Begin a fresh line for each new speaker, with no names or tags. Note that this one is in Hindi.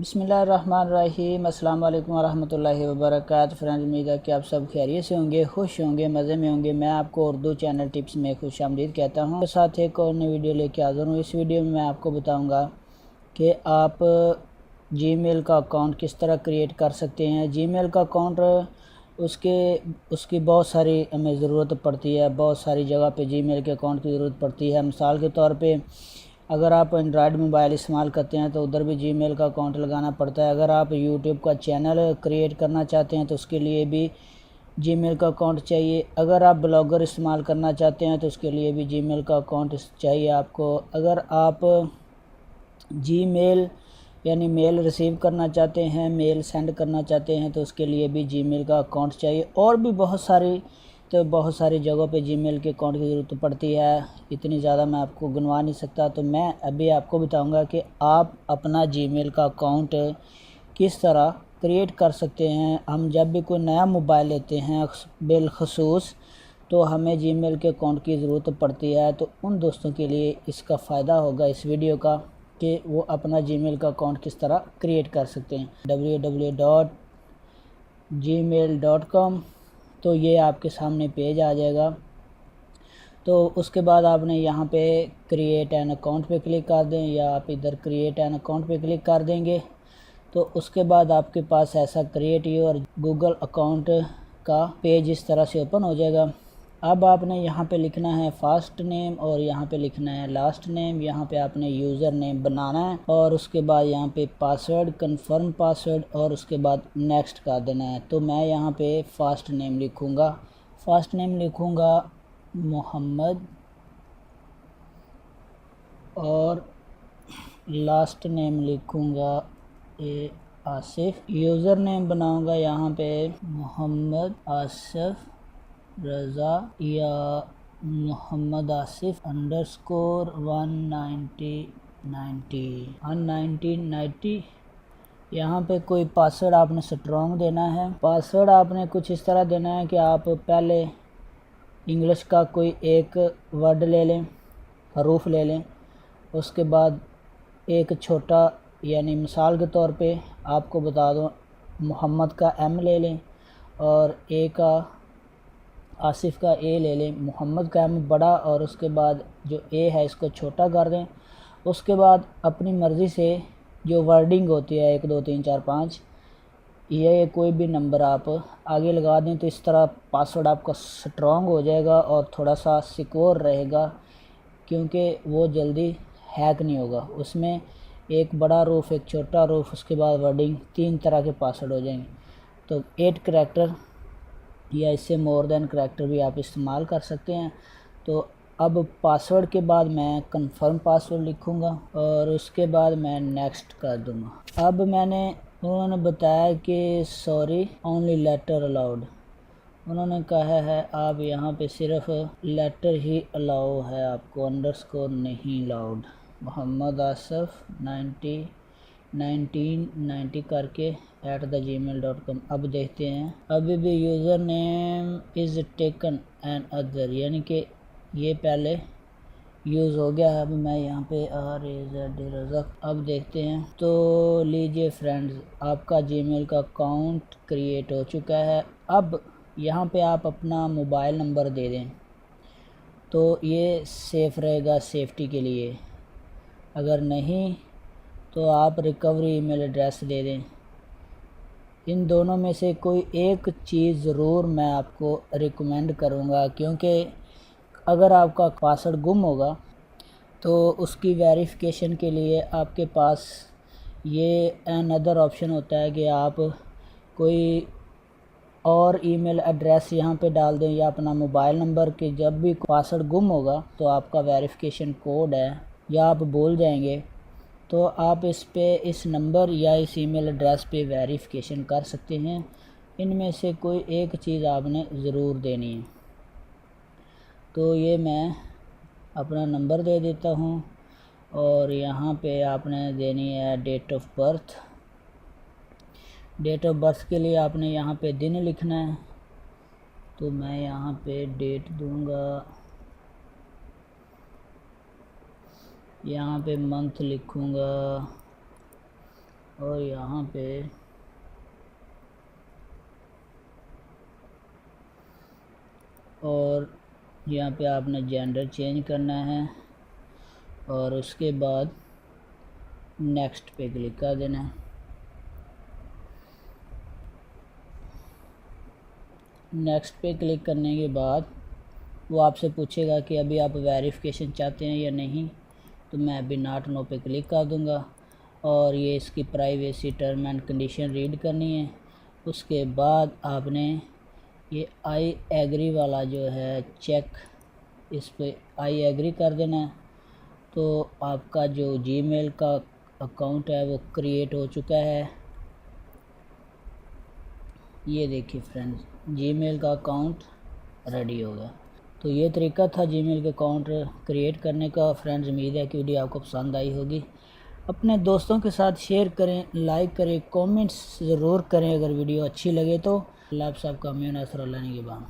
बिस्मिल्लाहिर्रहमानिर्रहीम अस्सलाम वालेकुम वरहमतुल्लाहि वबरकातुहू। फ्रेंड्स, उम्मीद है कि आप सब खैरियत से होंगे, खुश होंगे, मज़े में होंगे। मैं आपको उर्दू चैनल टिप्स में खुशामदीद कहता हूँ। साथ एक और नई वीडियो लेके हाज़िर हूँ। इस वीडियो में मैं आपको बताऊँगा कि आप जीमेल का अकाउंट किस तरह क्रिएट कर सकते हैं। जीमेल का अकाउंट उसकी बहुत सारी हमें ज़रूरत पड़ती है, बहुत सारी जगह पे जीमेल के अकाउंट की ज़रूरत पड़ती है। मिसाल के तौर पे अगर आप एंड्रॉयड मोबाइल इस्तेमाल करते हैं तो उधर भी जीमेल का अकाउंट लगाना पड़ता है। अगर आप यूट्यूब का चैनल क्रिएट करना चाहते हैं तो उसके लिए भी जीमेल का अकाउंट चाहिए। अगर आप ब्लॉगर इस्तेमाल करना चाहते हैं तो उसके लिए भी जीमेल का अकाउंट चाहिए आपको। अगर आप जीमेल यानी मेल रिसीव करना चाहते हैं, मेल सेंड करना चाहते हैं तो उसके लिए भी जीमेल का अकाउंट चाहिए। और भी बहुत सारी जगहों पे जीमेल के अकाउंट की ज़रूरत पड़ती है। इतनी ज़्यादा मैं आपको गिनवा नहीं सकता, तो मैं अभी आपको बताऊंगा कि आप अपना जीमेल का अकाउंट किस तरह क्रिएट कर सकते हैं। हम जब भी कोई नया मोबाइल लेते हैं बिलखसूस तो हमें जीमेल के अकाउंट की ज़रूरत पड़ती है। तो उन दोस्तों के लिए इसका फ़ायदा होगा इस वीडियो का कि वो अपना जीमेल का अकाउंट किस तरह क्रिएट कर सकते हैं। www.gmail.com, तो ये आपके सामने पेज आ जाएगा। तो उसके बाद आपने यहाँ पे क्रिएट एन अकाउंट पे क्लिक कर दें, या आप इधर क्रिएट एन अकाउंट पे क्लिक कर देंगे तो उसके बाद आपके पास ऐसा क्रिएट योर गूगल अकाउंट का पेज इस तरह से ओपन हो जाएगा। अब आपने यहाँ पे लिखना है फर्स्ट नेम और यहाँ पे लिखना है लास्ट नेम। यहाँ पे आपने यूज़र नेम बनाना है और उसके बाद यहाँ पे पासवर्ड, कंफर्म पासवर्ड, और उसके बाद नेक्स्ट कर देना है। तो मैं यहाँ पे फर्स्ट नेम लिखूँगा मोहम्मद, और लास्ट नेम लिखूँगा आसिफ। यूज़र नेम बनाऊँगा यहाँ पे मोहम्मद आसिफ रज़ा या मोहम्मद आसिफ _ 19090। यहाँ पे कोई पासवर्ड आपने स्ट्रॉन्ग देना है। पासवर्ड आपने कुछ इस तरह देना है कि आप पहले इंग्लिश का कोई एक वर्ड ले लें, हरूफ ले लें, उसके बाद एक छोटा, यानी मिसाल के तौर पे आपको बता दूं, मोहम्मद का M ले लें और ए का, आसिफ का A ले लें। मोहम्मद का M बड़ा और उसके बाद जो A है इसको छोटा कर दें। उसके बाद अपनी मर्ज़ी से जो वर्डिंग होती है 1 2 3 4 5, ये कोई भी नंबर आप आगे लगा दें तो इस तरह पासवर्ड आपका स्ट्रॉन्ग हो जाएगा और थोड़ा सा सिक्योर रहेगा, क्योंकि वो जल्दी हैक नहीं होगा। उसमें एक बड़ा रूफ, एक छोटा रूफ, उसके बाद वर्डिंग, 3 तरह के पासवर्ड हो जाएंगे। तो 8 करैक्टर या इससे मोर देन करैक्टर भी आप इस्तेमाल कर सकते हैं। तो अब पासवर्ड के बाद मैं कंफर्म पासवर्ड लिखूँगा और उसके बाद मैं नेक्स्ट कर दूँगा। अब उन्होंने बताया कि सॉरी ओनली लेटर अलाउड। उन्होंने कहा है आप यहाँ पे सिर्फ लेटर ही अलाउ है, आपको अंडरस्कोर नहीं अलाउड। मोहम्मद आसिफ 1990 करके @gmail.com। अब देखते हैं, अभी भी user name is taken N other, यानी कि ये पहले यूज़ हो गया है। अब मैं यहाँ पे रज़क, अब देखते हैं। तो लीजिए फ्रेंड्स, आपका जीमेल का अकाउंट क्रिएट हो चुका है। अब यहाँ पे आप अपना मोबाइल नंबर दे दें तो ये सेफ़ रहेगा सेफ्टी के लिए। अगर नहीं तो आप रिकवरी ईमेल एड्रेस दे दें। इन दोनों में से कोई एक चीज़ ज़रूर मैं आपको रिकमेंड करूँगा, क्योंकि अगर आपका पासवर्ड गुम होगा तो उसकी वेरिफिकेशन के लिए आपके पास ये अनदर ऑप्शन होता है कि आप कोई और ईमेल एड्रेस यहाँ पे डाल दें या अपना मोबाइल नंबर के। जब भी पासवर्ड गुम होगा तो आपका वेरिफिकेशन कोड है या आप भूल जाएंगे तो आप इस नंबर या इस ईमेल एड्रेस पे वेरिफिकेशन कर सकते हैं। इनमें से कोई एक चीज़ आपने ज़रूर देनी है। तो ये मैं अपना नंबर दे देता हूँ और यहाँ पे आपने देनी है date of birth. Date of birth के लिए आपने यहाँ पे दिन लिखना है, तो मैं यहाँ पे डेट दूंगा, यहाँ पे मंथ लिखूँगा और यहाँ पे आपने जेंडर चेंज करना है और उसके बाद नेक्स्ट पे क्लिक कर देना है। नेक्स्ट पे क्लिक करने के बाद वो आपसे पूछेगा कि अभी आप वेरिफिकेशन चाहते हैं या नहीं, तो मैं अभी नॉट नो पे क्लिक कर दूंगा और ये इसकी privacy term and condition read करनी है। उसके बाद आपने ये आई एग्री वाला जो है चेक, इस पे आई एग्री कर देना है। तो आपका जो जीमेल का अकाउंट है वो क्रिएट हो चुका है। ये देखिए फ्रेंड्स, जीमेल का अकाउंट रेडी हो गया। तो ये तरीका था जीमेल के अकाउंट क्रिएट करने का। फ्रेंड्स, उम्मीद है कि वीडियो आपको पसंद आई होगी। अपने दोस्तों के साथ शेयर करें, लाइक करें, कमेंट्स ज़रूर करें अगर वीडियो अच्छी लगे तो। अल्लाह आप सबका मेहनत लेने के बाद।